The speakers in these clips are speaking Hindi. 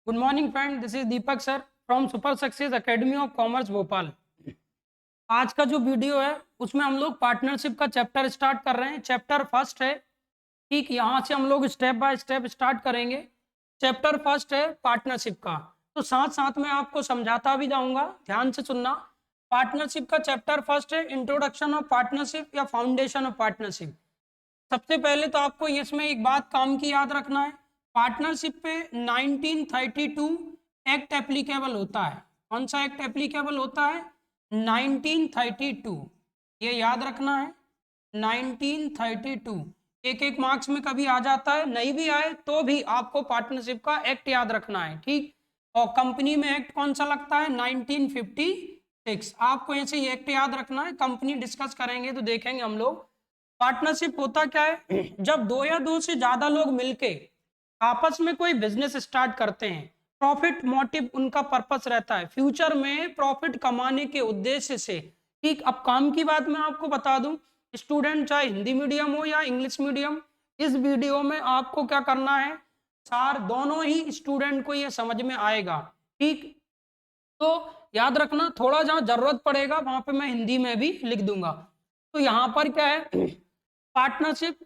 Good morning friend, this is Deepak sir from super success academy of commerce Bhopal. आज का जो वीडियो है उसमें हम लोग पार्टनरशिप का चैप्टर स्टार्ट कर रहे हैं। चैप्टर फर्स्ट है, ठीक। यहाँ से हम लोग स्टेप बाय स्टेप स्टार्ट करेंगे। चैप्टर फर्स्ट है पार्टनरशिप का, तो साथ साथ में आपको समझाता भी जाऊंगा, ध्यान से सुनना। पार्टनरशिप का चैप्टर फर्स्ट है इंट्रोडक्शन ऑफ पार्टनरशिप या फाउंडेशन ऑफ पार्टनरशिप। सबसे पहले तो आपको इसमें एक बात काम की याद रखना है, पार्टनरशिप पे 1932 एक्ट एप्लीकेबल होता है। कौन सा एक्ट एप्लीकेबल होता है? 1932, ये याद रखना है। 1932 एक एक मार्क्स में कभी आ जाता है, नहीं भी आए तो भी आपको पार्टनरशिप का एक्ट याद रखना है, ठीक। और कंपनी में एक्ट कौन सा लगता है? 1956। आपको ऐसे ही एक्ट याद रखना है, कंपनी डिस्कस करेंगे तो देखेंगे हम लोग। पार्टनरशिप होता क्या है? जब दो या दो से ज्यादा लोग मिलके आपस में कोई बिजनेस स्टार्ट करते हैं, प्रॉफिट मोटिव उनका पर्पस रहता है, फ्यूचर में प्रॉफिट कमाने के उद्देश्य से, ठीक। अब काम की बात मैं आपको बता दूं, स्टूडेंट चाहे हिंदी मीडियम हो या इंग्लिश मीडियम, इस वीडियो में आपको क्या करना है, सार दोनों ही स्टूडेंट को ये समझ में आएगा, ठीक। तो याद रखना, थोड़ा जहां जरूरत पड़ेगा वहां पे मैं हिंदी में भी लिख दूंगा। तो यहाँ पर क्या है, पार्टनरशिप,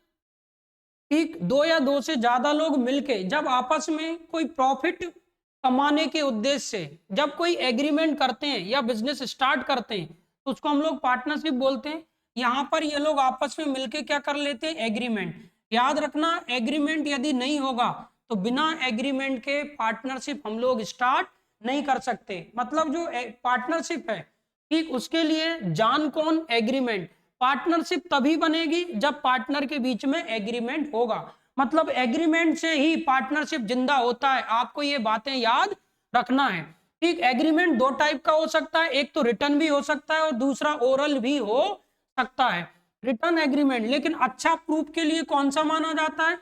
ठीक, दो या दो से ज्यादा लोग मिलके जब आपस में कोई प्रॉफिट कमाने के उद्देश्य से जब कोई एग्रीमेंट करते हैं या बिजनेस स्टार्ट करते हैं तो उसको हम लोग पार्टनरशिप बोलते हैं। यहां पर ये लोग आपस में मिलके क्या कर लेते हैं? एग्रीमेंट। याद रखना, एग्रीमेंट यदि नहीं होगा तो बिना एग्रीमेंट के पार्टनरशिप हम लोग स्टार्ट नहीं कर सकते। मतलब जो पार्टनरशिप है, ठीक, उसके लिए जान कौन? एग्रीमेंट। पार्टनरशिप तभी बनेगी जब पार्टनर के बीच में एग्रीमेंट होगा, मतलब एग्रीमेंट से ही पार्टनरशिप जिंदा होता है। आपको ये बातें याद रखना है, ठीक। एग्रीमेंट दो टाइप का हो सकता है, एक तो रिटर्न भी हो सकता है और दूसरा ओरल भी हो सकता है। रिटर्न एग्रीमेंट लेकिन अच्छा प्रूफ के लिए कौन सा माना जाता है?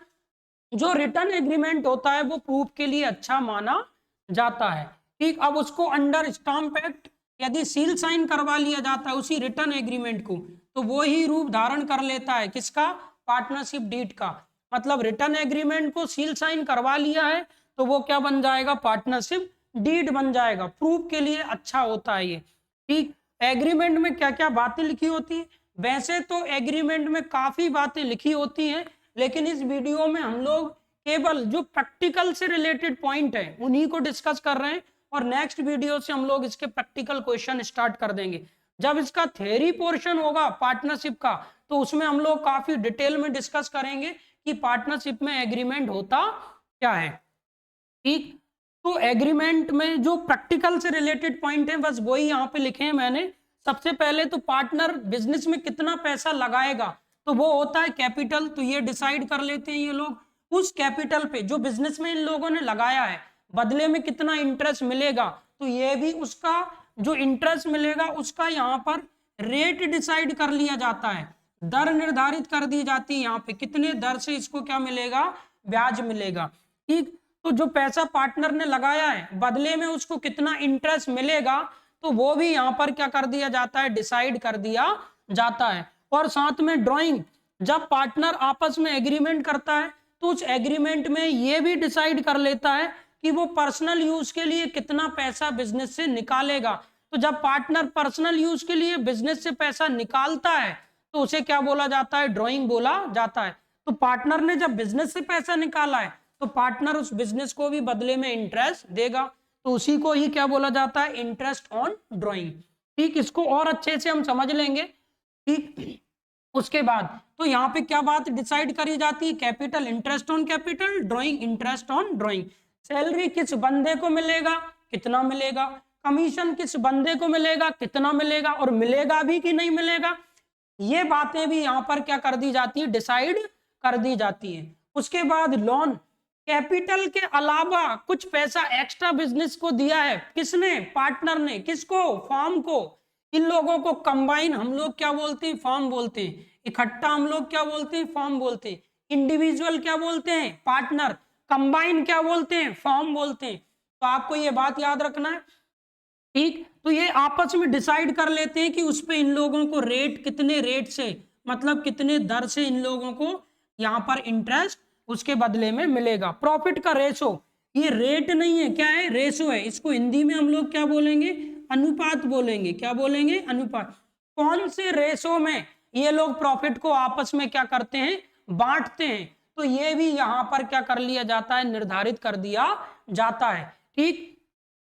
जो रिटर्न एग्रीमेंट होता है वो प्रूफ के लिए अच्छा माना जाता है, ठीक। अब उसको अंडर स्टाम्प एक्ट यदि सील साइन करवा लिया जाता है उसी रिटर्न एग्रीमेंट को, तो वो ही रूप धारण कर लेता है किसका? पार्टनरशिप डीड का। मतलब रिटर्न एग्रीमेंट को सील साइन करवा लिया है तो वो क्या बन जाएगा? पार्टनरशिप डीड बन जाएगा। प्रूफ के लिए अच्छा होता है ये, ठीक। एग्रीमेंट में क्या क्या बातें लिखी होती है? वैसे तो एग्रीमेंट में काफी बातें लिखी होती हैं, लेकिन इस वीडियो में हम लोग केवल जो प्रैक्टिकल से रिलेटेड पॉइंट है उन्हीं को डिस्कस कर रहे हैं, और नेक्स्ट वीडियो से हम लोग इसके प्रैक्टिकल क्वेश्चन स्टार्ट कर देंगे। जब इसका थ्योरी पोर्शन होगा पार्टनरशिप का तो उसमें हम लोग काफी डिटेल में डिस्कस करेंगे कि पार्टनरशिप में एग्रीमेंट होता क्या है, ठीक। तो एग्रीमेंट में जो प्रैक्टिकल से रिलेटेड पॉइंट है बस वही यहाँ पे लिखे हैं मैंने। सबसे पहले तो पार्टनर बिजनेस में कितना पैसा लगाएगा तो वो होता है कैपिटल, तो ये डिसाइड कर लेते हैं ये लोग। उस कैपिटल पे जो बिजनेस में इन लोगों ने लगाया है बदले में कितना इंटरेस्ट मिलेगा, तो ये भी उसका जो इंटरेस्ट मिलेगा उसका यहाँ पर रेट डिसाइड कर लिया जाता है, दर निर्धारित कर दी जाती है। यहाँ पे कितने दर से इसको क्या मिलेगा? ब्याज मिलेगा, ठीक। तो जो पैसा पार्टनर ने लगाया है बदले में उसको कितना इंटरेस्ट मिलेगा तो वो भी यहाँ पर क्या कर दिया जाता है? डिसाइड कर दिया जाता है। और साथ में ड्राइंग, जब पार्टनर आपस में एग्रीमेंट करता है तो उस एग्रीमेंट में ये भी डिसाइड कर लेता है कि वो पर्सनल यूज के लिए कितना पैसा बिजनेस से निकालेगा। तो जब पार्टनर पर्सनल यूज के लिए बिजनेस से पैसा निकालता है तो उसे क्या बोला जाता है? ड्राइंग बोला जाता है। तो पार्टनर ने जब बिजनेस से पैसा निकाला है तो पार्टनर उस बिजनेस को भी बदले में इंटरेस्ट देगा, तो उसी को ही क्या बोला जाता है? इंटरेस्ट ऑन ड्राइंग, ठीक। इसको और अच्छे से हम समझ लेंगे, ठीक। उसके बाद तो यहाँ पे क्या बात डिसाइड करी जाती है? Capital, interest on capital, drawing, interest on drawing. Salary किस बंदे को मिलेगा, कितना मिलेगा, कमीशन किस बंदे को मिलेगा, कितना मिलेगा, और मिलेगा भी कि नहीं मिलेगा, ये बातें भी यहाँ पर क्या कर दी जाती है? डिसाइड कर दी जाती है। उसके बाद लोन, कैपिटल के अलावा कुछ पैसा एक्स्ट्रा बिजनेस को दिया है, किसने? पार्टनर ने। किसको? फर्म को। इन लोगों को कंबाइन हम लोग क्या बोलते हैं? फर्म बोलते हैं। इकट्ठा हम लोग क्या बोलते हैं? फर्म बोलते हैं। इंडिविजुअल क्या बोलते हैं? पार्टनर। कंबाइन क्या बोलते हैं? फर्म बोलते हैं। तो आपको ये बात याद रखना है, ठीक। तो ये आपस में डिसाइड कर लेते हैं कि उस पे इन लोगों को रेट, कितने रेट से, मतलब कितने दर से इन लोगों को यहाँ पर इंटरेस्ट उसके बदले में मिलेगा। प्रॉफिट का रेशो, ये रेट नहीं है, क्या है, रेशो है। इसको हिंदी में हम लोग क्या बोलेंगे, अनुपात बोलेंगे। क्या बोलेंगे, अनुपात। कौन से रेशो में ये लोग प्रॉफिट को आपस में क्या करते हैं, बांटते हैं। तो ये भी यहां पर क्या कर लिया जाता है, निर्धारित कर दिया जाता है। ठीक,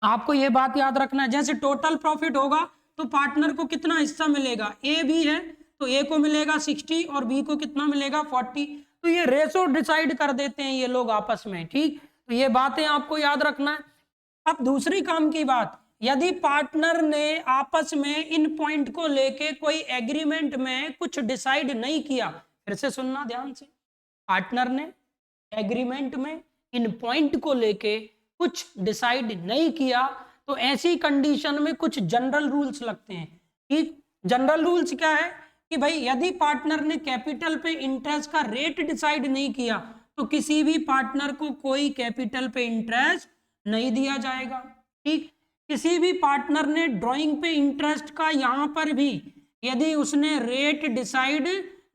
आपको ये बात याद रखना है, जैसे टोटल प्रॉफिट होगा तो पार्टनर को कितना हिस्सा मिलेगा, ए बी है तो ए को मिलेगा 60 और बी को कितना मिलेगा 40। तो ये रेशो डिसाइड कर देते हैं ये लोग आपस में। ठीक, तो ये बातें आपको याद रखना है। अब दूसरी काम की बात, यदि पार्टनर ने आपस में इन पॉइंट को लेके कोई एग्रीमेंट में कुछ डिसाइड नहीं किया, फिर से सुनना ध्यान से, पार्टनर ने एग्रीमेंट में इन पॉइंट को लेके कुछ डिसाइड नहीं किया, तो ऐसी कंडीशन में कुछ जनरल रूल्स लगते हैं। ठीक, जनरल रूल्स क्या है कि भाई यदि पार्टनर ने कैपिटल पे इंटरेस्ट का रेट डिसाइड नहीं किया तो किसी भी पार्टनर को कोई कैपिटल पे इंटरेस्ट नहीं दिया जाएगा। ठीक, किसी भी पार्टनर ने ड्राइंग पे इंटरेस्ट का यहां पर भी यदि उसने रेट डिसाइड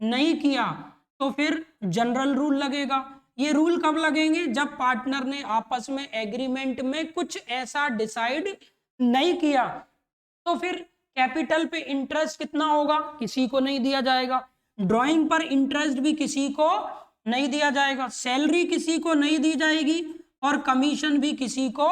नहीं किया तो फिर जनरल रूल लगेगा। ये रूल कब लगेंगे, जब पार्टनर ने आपस में एग्रीमेंट में कुछ ऐसा डिसाइड नहीं किया, तो फिर कैपिटल पे इंटरेस्ट कितना होगा, किसी को नहीं दिया जाएगा। ड्राइंग पर इंटरेस्ट भी किसी को नहीं दिया जाएगा, सैलरी किसी को नहीं दी जाएगी और कमीशन भी किसी को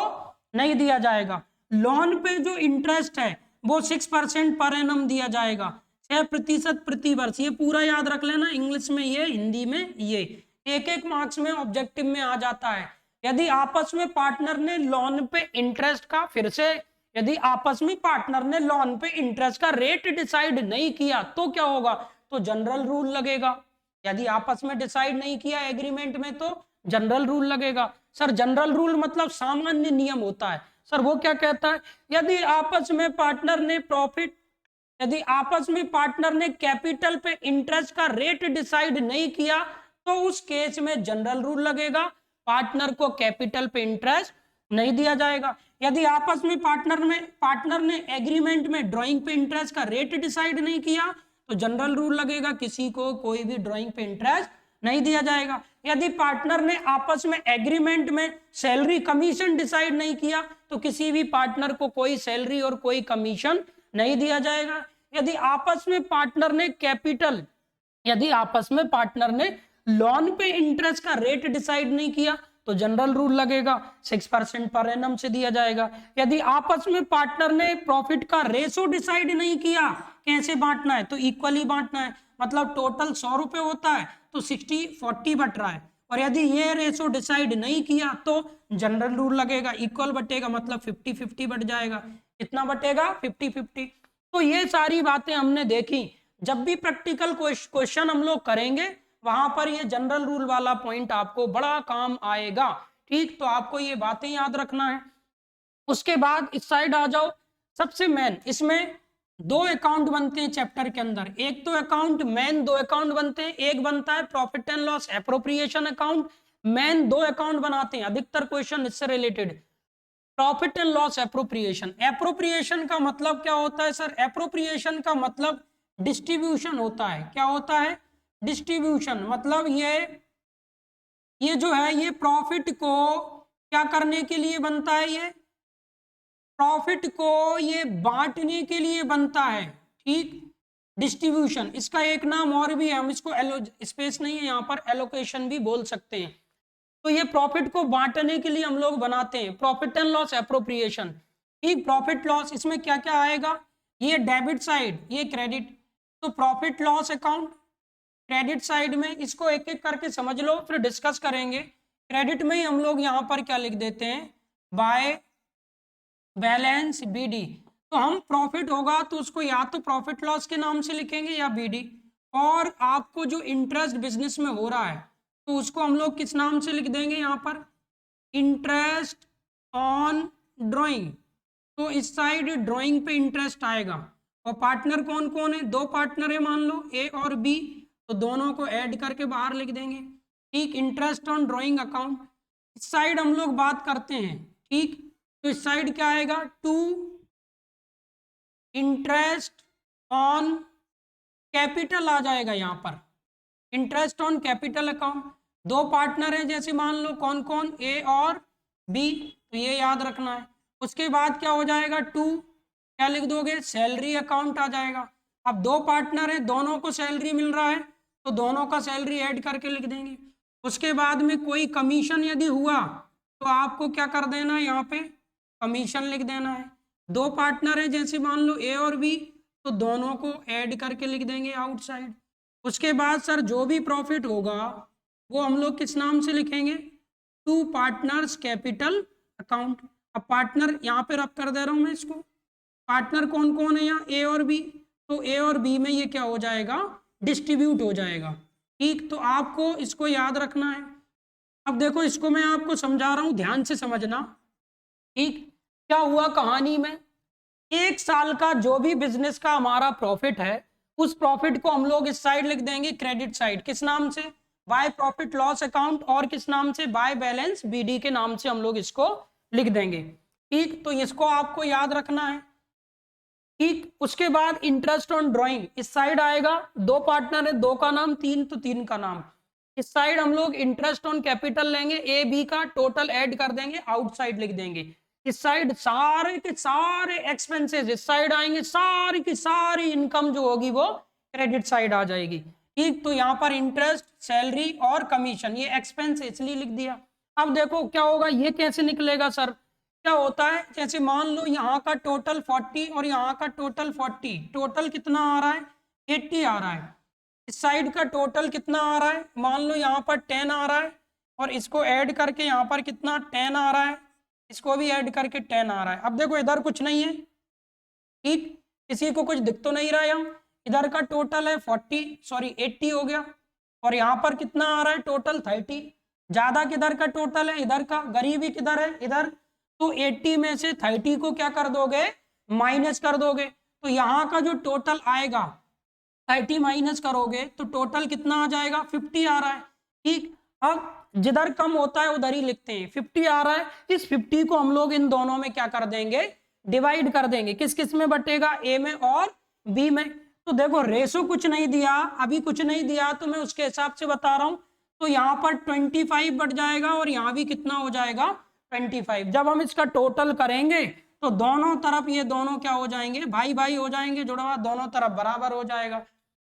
नहीं दिया जाएगा। लोन पे जो इंटरेस्ट है वो 6% पर एनम दिया जाएगा, 6% प्रति वर्ष। ये पूरा याद रख लेना, इंग्लिश में ये, हिंदी में ये, एक एक मार्क्स में ऑब्जेक्टिव में आ जाता है। यदि आपस में पार्टनर ने लोन पे इंटरेस्ट का, फिर से यदि आपस में पार्टनर ने लोन पे इंटरेस्ट का रेट डिसाइड नहीं किया तो क्या होगा, तो जनरल रूल लगेगा। यदि आपस में डिसाइड नहीं किया एग्रीमेंट में तो जनरल रूल लगेगा। सर जनरल रूल मतलब सामान्य नियम होता है। सर वो क्या कहता है, यदि आपस में पार्टनर ने प्रॉफिट, यदि आपस में पार्टनर ने कैपिटल पे इंटरेस्ट का रेट डिसाइड नहीं किया तो उस केस में जनरल रूल लगेगा, पार्टनर को कैपिटल पे इंटरेस्ट नहीं दिया जाएगा। यदि आपस में पार्टनर ने एग्रीमेंट में ड्राइंग पे इंटरेस्ट का रेट डिसाइड नहीं किया तो जनरल रूल लगेगा, किसी को कोई भी ड्राइंग पे इंटरेस्ट नहीं दिया जाएगा। यदि पार्टनर ने आपस में एग्रीमेंट में सैलरी कमीशन डिसाइड नहीं किया तो किसी भी पार्टनर को कोई सैलरी और कोई कमीशन नहीं दिया जाएगा। यदि आपस में पार्टनर ने कैपिटल, यदि आपस में पार्टनर ने लोन पे इंटरेस्ट का रेट डिसाइड नहीं किया तो जनरल रूल लगेगा, 6% पर एनम से दिया जाएगा। यदि आपस में पार्टनर ने प्रॉफिट का रेशो डिसाइड नहीं किया, कैसे बांटना है, तो इक्वली बांटना है, मतलब टोटल 100 रुपए होता है तो 60-40 बट रहा है। और यदि ये रेशो डिसाइड नहीं किया तो जनरल रूल लगेगा, इक्वल बटेगा, मतलब 50-50 बट जाएगा। कितना बटेगा, 50-50। तो ये सारी बातें हमने देखी। जब भी प्रैक्टिकल क्वेश्चन हम लोग करेंगे वहां पर ये जनरल रूल वाला पॉइंट आपको बड़ा काम आएगा। ठीक, तो आपको ये बातें याद रखना है। उसके बाद इस साइड आ जाओ, सबसे मेन इसमें दो अकाउंट बनते हैं चैप्टर के अंदर। एक तो अकाउंट मेन, दो अकाउंट बनते हैं, एक बनता है profit and loss appropriation account. Main दो अकाउंट बनाते हैं, अधिकतर क्वेश्चन इससे related. Profit and loss appropriation, appropriation का मतलब क्या होता है सर, एप्रोप्रिएशन का मतलब डिस्ट्रीब्यूशन होता है। क्या होता है, डिस्ट्रीब्यूशन। मतलब ये जो है ये प्रॉफिट को क्या करने के लिए बनता है, ये प्रॉफिट को ये बांटने के लिए बनता है। ठीक, डिस्ट्रीब्यूशन, इसका एक नाम और भी है, हम इसको स्पेस नहीं है यहाँ पर, एलोकेशन भी बोल सकते हैं। तो ये प्रॉफिट को बांटने के लिए हम लोग बनाते हैं प्रॉफिट एंड लॉस एप्रोप्रिएशन। ठीक, प्रॉफिट लॉस इसमें क्या क्या आएगा, ये डेबिट साइड, ये क्रेडिट। तो profit loss account credit side में, इसको एक एक करके समझ लो फिर डिस्कस करेंगे। क्रेडिट में ही हम लोग यहाँ पर क्या लिख देते हैं, बाय बैलेंस बीडी। तो हम प्रॉफिट होगा तो उसको या तो प्रॉफिट लॉस के नाम से लिखेंगे या बीडी। और आपको जो इंटरेस्ट बिजनेस में हो रहा है तो उसको हम लोग किस नाम से लिख देंगे, यहाँ पर इंटरेस्ट ऑन ड्राइंग। तो इस साइड ड्राइंग पे इंटरेस्ट आएगा। और पार्टनर कौन कौन है, दो पार्टनर है मान लो, ए और बी, तो दोनों को ऐड करके बाहर लिख देंगे। ठीक, इंटरेस्ट ऑन ड्राइंग अकाउंट। इस साइड हम लोग बात करते हैं। ठीक, तो इस साइड क्या आएगा, टू इंटरेस्ट ऑन कैपिटल आ जाएगा यहाँ पर, इंटरेस्ट ऑन कैपिटल अकाउंट। दो पार्टनर हैं जैसे मान लो, कौन कौन, ए और बी, तो ये याद रखना है। उसके बाद क्या हो जाएगा, 2 क्या लिख दोगे, सैलरी अकाउंट आ जाएगा। अब 2 पार्टनर है, दोनों को सैलरी मिल रहा है, तो दोनों का सैलरी ऐड करके लिख देंगे। उसके बाद में कोई कमीशन यदि हुआ तो आपको क्या कर देना है, यहाँ पे कमीशन लिख देना है। 2 पार्टनर है, जैसे मान लो ए और बी, तो दोनों को ऐड करके लिख देंगे आउटसाइड। उसके बाद सर जो भी प्रॉफिट होगा वो हम लोग किस नाम से लिखेंगे, 2 पार्टनर्स कैपिटल अकाउंट। अब पार्टनर यहाँ पे रब कर दे रहा हूँ मैं इसको, पार्टनर कौन कौन है यहाँ, ए और बी, तो ए और बी में ये क्या हो जाएगा, डिस्ट्रीब्यूट हो जाएगा। ठीक, तो आपको इसको याद रखना है। अब देखो इसको मैं आपको समझा रहा हूं, ध्यान से समझना। ठीक, क्या हुआ कहानी में, 1 साल का जो भी बिजनेस का हमारा प्रॉफिट है, उस प्रॉफिट को हम लोग इस साइड लिख देंगे क्रेडिट साइड, किस नाम से, बाय प्रॉफिट लॉस अकाउंट, और किस नाम से, बाय बैलेंस बीडी के नाम से हम लोग इसको लिख देंगे। ठीक, तो इसको आपको याद रखना है। ठीक, उसके बाद इंटरेस्ट ऑन ड्राइंग इस साइड आएगा, 2 पार्टनर है, 2 का नाम, 3 तो 3 का नाम। इस साइड हम लोग इंटरेस्ट ऑन कैपिटल लेंगे, ए बी का टोटल ऐड कर देंगे, आउटसाइड लिख देंगे। इस साइड सारे के सारे एक्सपेंसेस इस साइड आएंगे, सारी की सारी इनकम जो होगी वो क्रेडिट साइड आ जाएगी। ठीक, तो यहाँ पर इंटरेस्ट, सैलरी और कमीशन, ये एक्सपेंस इसलिए लिख दिया। अब देखो क्या होगा, ये कैसे निकलेगा सर, क्या होता है, जैसे मान लो यहाँ का टोटल 40 और यहाँ का टोटल 40, टोटल कितना आ रहा है, 80 आ रहा है। इस साइड का टोटल कितना आ रहा है, मान लो यहाँ पर 10 आ रहा है, और इसको ऐड करके यहाँ पर कितना 10 आ रहा है, इसको भी ऐड करके 10 आ रहा है। अब देखो इधर कुछ नहीं है, ठीक, किसी को कुछ दिख तो नहीं रहा है, यहाँ इधर का टोटल है 80 हो गया, और यहाँ पर कितना आ रहा है टोटल 30, ज्यादा किधर का टोटल है, इधर का, गरीबी किधर है, इधर, तो 80 में से 30 को क्या कर दोगे, माइनस कर दोगे, तो यहाँ का जो टोटल आएगा 30 माइनस करोगे तो टोटल कितना आ जाएगा, 50 आ रहा है। ठीक, अब जिधर कम होता है उधर ही लिखते हैं, 50 आ रहा है, इस 50 को हम लोग इन दोनों में क्या कर देंगे, डिवाइड कर देंगे, किस किस में बटेगा, ए में और बी में। तो देखो रेशो कुछ नहीं दिया, अभी कुछ नहीं दिया, तो मैं उसके हिसाब से बता रहा हूं, तो यहाँ पर 25 बढ़ जाएगा और यहाँ भी कितना हो जाएगा 25। जब हम इसका टोटल करेंगे तो दोनों तरफ ये दोनों क्या हो जाएंगे, भाई भाई हो जाएंगे, जुड़वा दोनों तरफ बराबर हो जाएगा।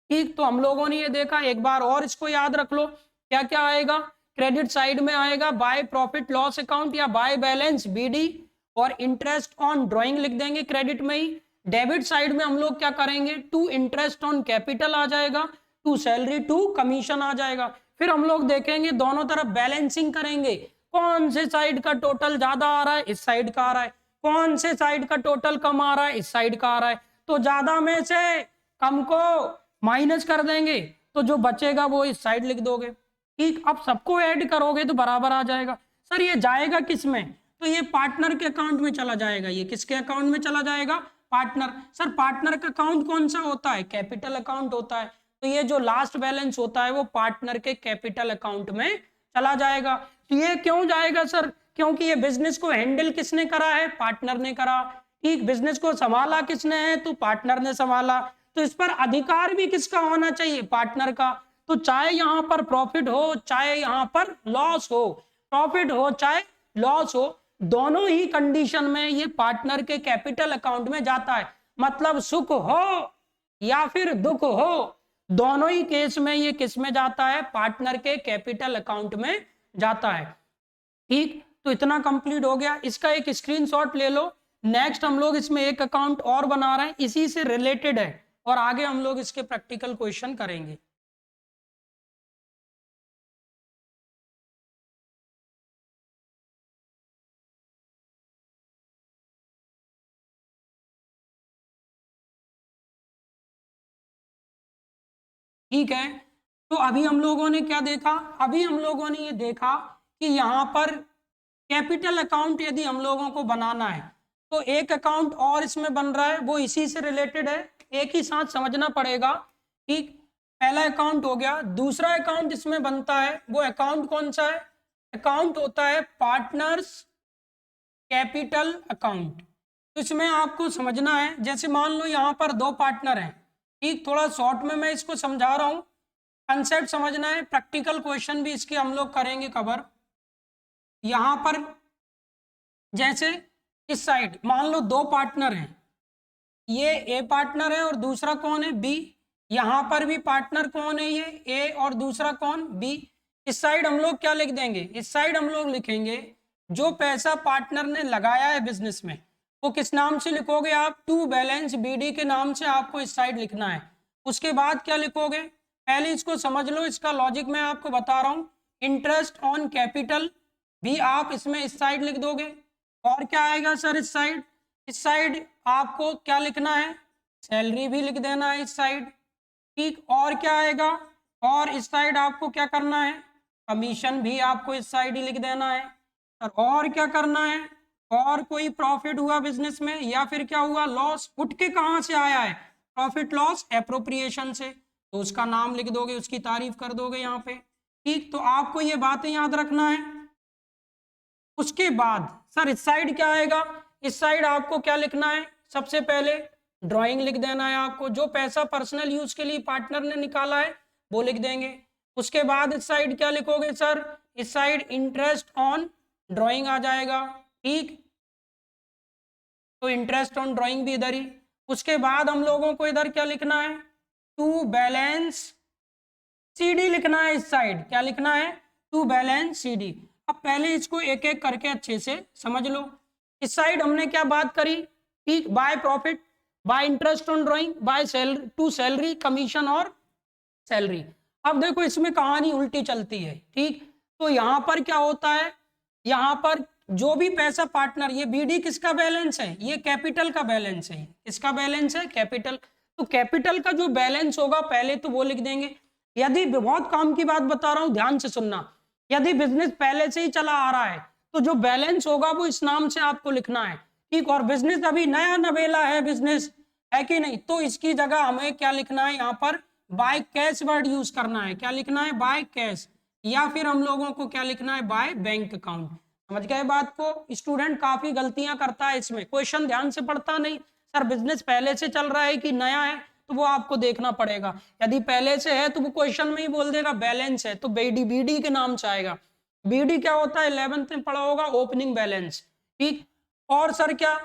ठीक, तो हम लोगों ने ये देखा, एक बार और इसको याद रख लो, क्या क्या आएगा, क्रेडिट साइड में आएगा बाय प्रॉफिट लॉस अकाउंट या बाय बैलेंस बीडी, और इंटरेस्ट ऑन ड्राइंग लिख देंगे क्रेडिट में ही। डेबिट साइड में हम लोग क्या करेंगे, टू इंटरेस्ट ऑन कैपिटल आ जाएगा, टू सैलरी, टू कमीशन आ जाएगा। फिर हम लोग देखेंगे दोनों तरफ बैलेंसिंग करेंगे, कौन से साइड का टोटल ज्यादा आ रहा है, इस साइड का आ रहा है, कौन से साइड का टोटल कम आ रहा है, इस साइड का आ रहा है, तो ज्यादा में से कम को माइनस कर देंगे, तो जो बचेगा वो इस साइड लिख दोगे। ठीक, अब सबको ऐड करोगे तो बराबर आ जाएगा। सर ये जाएगा किस में, तो ये पार्टनर के अकाउंट में चला जाएगा, ये किसके अकाउंट में चला जाएगा, पार्टनर। सर पार्टनर का अकाउंट कौन सा होता है, कैपिटल अकाउंट होता है, तो ये जो लास्ट बैलेंस होता है वो पार्टनर के कैपिटल अकाउंट में चला जाएगा। तो ये क्यों जाएगा सर, क्योंकि ये बिजनेस को हैंडल किसने करा है, पार्टनर ने करा। ठीक, बिजनेस को संभाला किसने है, तो पार्टनर ने संभाला, तो इस पर अधिकार भी किसका होना चाहिए, पार्टनर का। तो चाहे यहां पर प्रॉफिट हो चाहे यहां पर लॉस हो, प्रॉफिट हो चाहे लॉस हो, दोनों ही कंडीशन में ये पार्टनर के कैपिटल अकाउंट में जाता है। मतलब सुख हो या फिर दुख हो, दोनों ही केस में ये किस में जाता है, पार्टनर के कैपिटल अकाउंट में जाता है। ठीक, तो इतना कंप्लीट हो गया, इसका एक स्क्रीनशॉट ले लो। नेक्स्ट हम लोग इसमें एक अकाउंट और बना रहे हैं, इसी से रिलेटेड है, और आगे हम लोग इसके प्रैक्टिकल क्वेश्चन करेंगे। ठीक है, तो अभी हम लोगों ने क्या देखा, अभी हम लोगों ने ये देखा कि यहाँ पर कैपिटल अकाउंट यदि हम लोगों को बनाना है तो एक अकाउंट और इसमें बन रहा है, वो इसी से रिलेटेड है, एक ही साथ समझना पड़ेगा। ठीक, पहला अकाउंट हो गया, दूसरा अकाउंट इसमें बनता है, वो अकाउंट कौन सा है, अकाउंट होता है पार्टनर्स कैपिटल अकाउंट। तो इसमें आपको समझना है, जैसे मान लो यहाँ पर 2 पार्टनर हैं। ठीक, थोड़ा शॉर्ट में मैं इसको समझा रहा हूँ, कंसेप्ट समझना है, प्रैक्टिकल क्वेश्चन भी इसके हम लोग करेंगे कवर। यहाँ पर जैसे इस साइड मान लो दो पार्टनर हैं, ये ए पार्टनर है और दूसरा कौन है, बी। यहां पर भी पार्टनर कौन है, ये ए और दूसरा कौन, बी। इस साइड हम लोग क्या लिख देंगे, इस साइड हम लोग लिखेंगे जो पैसा पार्टनर ने लगाया है बिजनेस में, वो किस नाम से लिखोगे आप, टू बैलेंस बीडी के नाम से आपको इस साइड लिखना है। उसके बाद क्या लिखोगे, पहले इसको समझ लो, इसका लॉजिक मैं आपको बता रहा हूं। इंटरेस्ट ऑन कैपिटल भी आप इसमें इस साइड लिख दोगे। और क्या आएगा सर इस साइड, इस साइड आपको क्या लिखना है, सैलरी भी लिख देना है इस साइड, ठीक। और क्या आएगा, और इस साइड आपको क्या करना है, कमीशन भी आपको इस साइड ही लिख देना है। और क्या करना है, और कोई प्रॉफिट हुआ बिजनेस में या फिर क्या हुआ, लॉस, उठ के कहां से आया है, प्रॉफिट लॉस एप्रोप्रिएशन से, तो उसका नाम लिख दोगे, उसकी तारीफ कर दोगे यहाँ पे, ठीक। तो आपको ये बातें याद रखना है। उसके बाद सर इस साइड क्या आएगा, इस साइड आपको क्या लिखना है, सबसे पहले ड्राइंग लिख देना है आपको, जो पैसा पर्सनल यूज के लिए पार्टनर ने निकाला है वो लिख देंगे। उसके बाद इस साइड क्या लिखोगे सर, इस साइड इंटरेस्ट ऑन ड्राइंग आ जाएगा, ठीक। तो इंटरेस्ट ऑन ड्राइंग भी इधर ही। उसके बाद हम लोगों को इधर क्या लिखना है, टू बैलेंस सीडी लिखना है इस साइड, क्या लिखना है, टू बैलेंस सीडी। अब पहले इसको एक एक करके अच्छे से समझ लो। इस साइड हमने क्या बात करी, ठीक, by profit, by interest on drawing, by salary, to salary, commission और सैलरी। अब देखो इसमें कहानी उल्टी चलती है, ठीक। तो यहां पर क्या होता है, यहां पर जो भी पैसा पार्टनर, ये बीडी किसका बैलेंस है, ये कैपिटल का बैलेंस है, किसका बैलेंस है, कैपिटल। तो कैपिटल का जो बैलेंस होगा पहले तो वो लिख देंगे। यदि बहुत काम की बात बता रहा हूं, ध्यान से सुनना, यदि बिजनेस पहले से ही चला आ रहा है तो जो बैलेंस होगा वो इस नाम से आपको लिखना है, ठीक। और बिजनेस अभी नया नवेला है बिजनेस, है कि नहीं, तो इसकी जगह हमें क्या लिखना है, यहाँ पर बाय कैश वर्ड यूज करना है, क्या लिखना है, बाय कैश, या फिर हम लोगों को क्या लिखना है, बाय बैंक अकाउंट। समझ गए बात को। स्टूडेंट काफी गलतियां करता है इसमें, क्वेश्चन ध्यान से पढ़ता नहीं, सर बिजनेस पहले से चल रहा है कि नया है, तो वो आपको देखना पड़ेगा। यदि पहले से है तो वो क्वेश्चन में ही बोल देगा बैलेंस है, तो बीडी बीडी के नाम से आएगा। बीडी क्या होता है, 11th में पढ़ा होगा, ओपनिंग बैलेंस, ठीक। और सर क्या,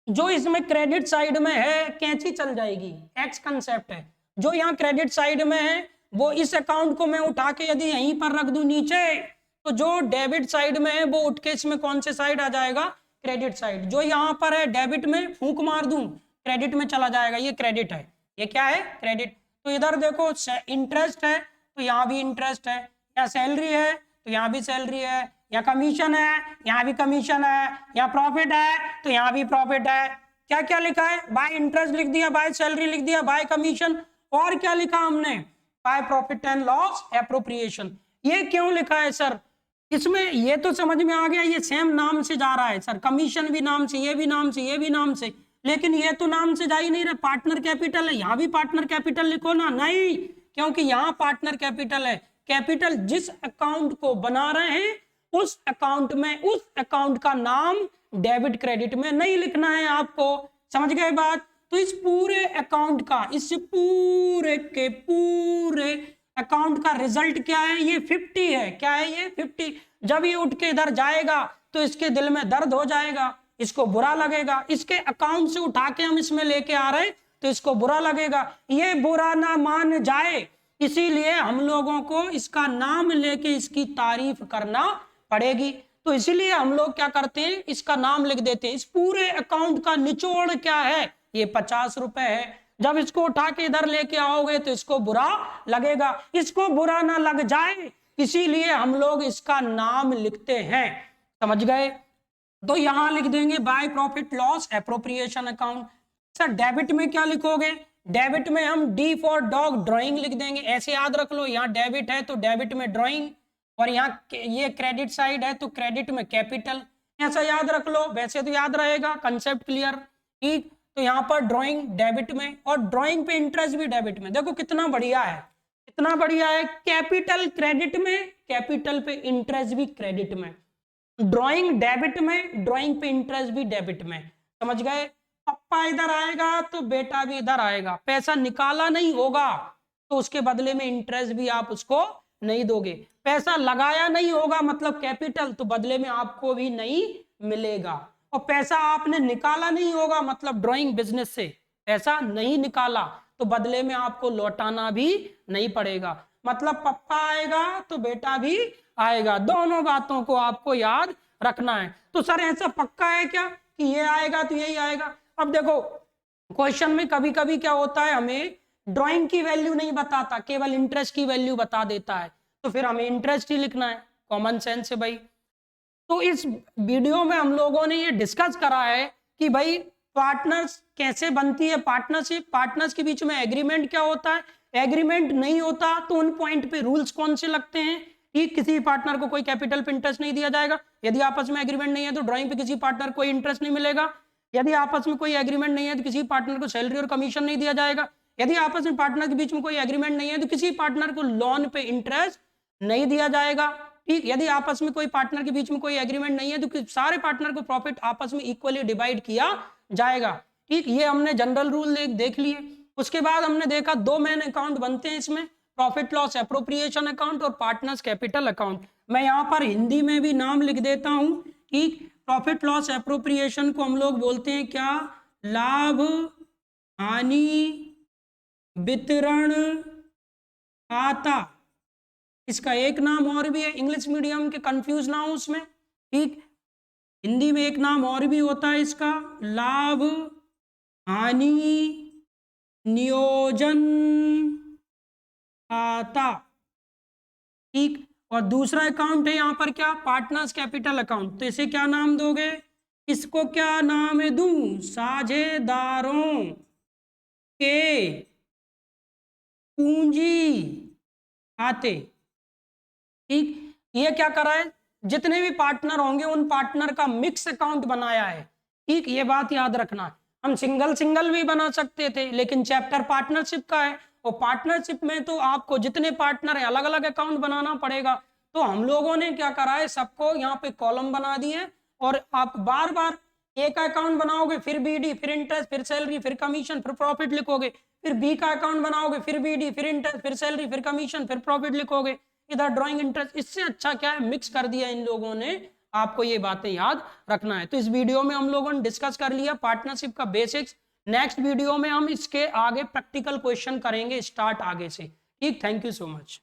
जो इसमें क्रेडिट साइड में है कैंची चल जाएगी, एक्स कंसेप्ट है, जो यहाँ क्रेडिट साइड में है वो इस अकाउंट को मैं उठा के यदि यहीं पर रख दूं नीचे, तो जो डेबिट साइड में है वो उठ के इसमें कौन से साइड आ जाएगा, क्रेडिट साइड। जो यहाँ पर है डेबिट में फूंक मार दूं क्रेडिट में चला जाएगा, ये क्रेडिट है, ये क्या है, क्रेडिट। तो इधर देखो इंटरेस्ट है तो यहाँ भी इंटरेस्ट है, या सैलरी है तो यहाँ भी सैलरी है, या कमीशन है यहाँ भी कमीशन है, या प्रॉफिट है तो यहाँ भी प्रॉफिट है। क्या क्या लिखा है, बाय इंटरेस्ट लिख दिया, बाय सैलरी लिख दिया, बाय कमीशन, और क्या लिखा हमने, by profit and loss appropriation. ये क्यों लिखा है सर, इसमें ये तो समझ में आ गया, ये सेम नाम से जा रहा है सर, कमीशन भी नाम से, ये भी नाम से, ये भी नाम से, लेकिन ये तो नाम से जा ही नहीं रहे, पार्टनर कैपिटल है, यहाँ भी पार्टनर कैपिटल लिखो ना, नहीं, क्योंकि यहाँ पार्टनर कैपिटल है। कैपिटल जिस अकाउंट को बना रहे हैं उस अकाउंट में उस अकाउंट का नाम डेबिट क्रेडिट में नहीं लिखना है आपको, समझ गए बात। तो इस पूरे अकाउंट का, इस पूरे के पूरे अकाउंट का रिजल्ट क्या है, ये 50 है, क्या है ये 50। जब ये उठ के इधर जाएगा तो इसके दिल में दर्द हो जाएगा, इसको बुरा लगेगा, इसके अकाउंट से उठा के हम इसमें लेके आ रहे हैं तो इसको बुरा लगेगा, ये बुरा ना मान जाए, इसीलिए हम लोगों को इसका नाम लेके इसकी तारीफ करना पड़ेगी। तो इसीलिए हम लोग क्या करते हैं, इसका नाम लिख देते हैं। इस पूरे अकाउंट का निचोड़ क्या है, ये 50 रुपए है। जब इसको उठा के इधर लेके आओगे तो इसको बुरा लगेगा, इसको बुरा ना लग जाए इसीलिए हम लोग इसका नाम लिखते हैं, समझ गए। तो यहां लिख देंगे by profit loss appropriation account. Sir debit में क्या लिखोगे, डेबिट में हम डी फॉर डॉग ड्राइंग लिख देंगे, ऐसे याद रख लो, यहाँ डेबिट है तो डेबिट में ड्राइंग, और यहाँ ये क्रेडिट साइड है तो क्रेडिट में कैपिटल, ऐसा याद रख लो, वैसे तो याद रहेगा, कंसेप्ट क्लियर, ठीक। तो यहाँ पर ड्राइंग डेबिट में, और ड्राइंग पे इंटरेस्ट भी डेबिट में। देखो कितना बढ़िया है, कितना बढ़िया है, कैपिटल क्रेडिट में, कैपिटल पे इंटरेस्ट भी क्रेडिट में, ड्राइंग डेबिट में, ड्राइंग पे इंटरेस्ट भी डेबिट में, समझ गए। पप्पा इधर आएगा तो बेटा भी इधर आएगा, पैसा निकाला नहीं होगा तो उसके बदले में इंटरेस्ट भी आप उसको नहीं दोगे, पैसा लगाया नहीं होगा मतलब कैपिटल, तो बदले में आपको भी नहीं मिलेगा। और पैसा आपने निकाला नहीं होगा, मतलब ड्राइंग बिजनेस से पैसा नहीं निकाला तो बदले में आपको लौटाना भी नहीं पड़ेगा। मतलब पप्पा आएगा तो बेटा भी आएगा, दोनों बातों को आपको याद रखना है। तो सर ऐसा पक्का है क्या कि ये आएगा तो यही आएगा? अब देखो क्वेश्चन में कभी कभी क्या होता है, हमें ड्राइंग की वैल्यू नहीं बताता, केवल इंटरेस्ट की वैल्यू बता देता है, तो फिर हमें इंटरेस्ट ही लिखना है, कॉमन सेंस है भाई। तो इस वीडियो में हम लोगों ने ये डिस्कस करा है कि भाई पार्टनर्स कैसे बनती है, पार्टनरशिप, पार्टनर्स के बीच में एग्रीमेंट क्या होता है, एग्रीमेंट नहीं होता तो उन पॉइंट पे रूल्स कौन से लगते हैं कि किसी पार्टनर को कोई कैपिटल पे इंटरेस्ट नहीं दिया जाएगा, यदि आपस में एग्रीमेंट नहीं है तो ड्राइंग पे किसी पार्टनर को इंटरेस्ट नहीं मिलेगा, यदि आपस में कोई एग्रीमेंट नहीं है तो किसी पार्टनर को सैलरी और कमीशन नहीं दिया जाएगा, यदि आपस में पार्टनर के बीच में कोई एग्रीमेंट नहीं है तो किसी पार्टनर को लोन पे इंटरेस्ट नहीं दिया जाएगा। ठीक, यदि आपस में कोई पार्टनर के बीच में कोई एग्रीमेंट नहीं है तो सारे पार्टनर को प्रॉफिट आपस में इक्वली डिवाइड किया जाएगा। ठीक, ये हमने जनरल रूल देख लिए। उसके बाद हमने देखा दो मेन अकाउंट बनते हैं इसमें, प्रॉफिट लॉस एप्रोप्रिएशन अकाउंट और पार्टनर्स कैपिटल अकाउंट। मैं यहाँ पर हिंदी में भी नाम लिख देता हूं। ठीक, प्रॉफिट लॉस एप्रोप्रिएशन को हम लोग बोलते हैं क्या, लाभ हानि वितरण खाता। इसका एक नाम और भी है, इंग्लिश मीडियम के कंफ्यूज ना हो उसमें। ठीक, हिंदी में एक नाम और भी होता है इसका, लाभ हानि नियोजन खाता। ठीक, और दूसरा अकाउंट है यहाँ पर क्या, पार्टनर्स कैपिटल अकाउंट। तो इसे क्या नाम दोगे, इसको क्या नाम है दूं, साझेदारों के पूंजी खाते। ठीक, ये क्या करा है, जितने भी पार्टनर होंगे उन पार्टनर का मिक्स अकाउंट बनाया है। ठीक, ये बात याद रखना। हम सिंगल सिंगल भी बना सकते थे लेकिन चैप्टर पार्टनरशिप का है, और पार्टनरशिप में तो आपको जितने पार्टनर है अलग अलग अकाउंट बनाना पड़ेगा। तो हम लोगों ने क्या करा है, सबको यहाँ पे कॉलम बना दिए और आप बार बार एक अकाउंट बनाओगे, फिर बीडी, फिर इंटरेस्ट, फिर सैलरी, फिर कमीशन, फिर प्रॉफिट लिखोगे, फिर बी का अकाउंट बनाओगे, फिर बीडी, फिर इंटरेस्ट, फिर सैलरी, फिर कमीशन, फिर प्रॉफिट लिखोगे, इधर ड्राइंग इंटरेस्ट। इससे अच्छा क्या है, मिक्स कर दिया इन लोगों ने। आपको ये बातें याद रखना है। तो इस वीडियो में हम लोगों ने डिस्कस कर लिया पार्टनरशिप का बेसिक्स। नेक्स्ट वीडियो में हम इसके आगे प्रैक्टिकल क्वेश्चन करेंगे स्टार्ट आगे से। ठीक, थैंक यू सो मच।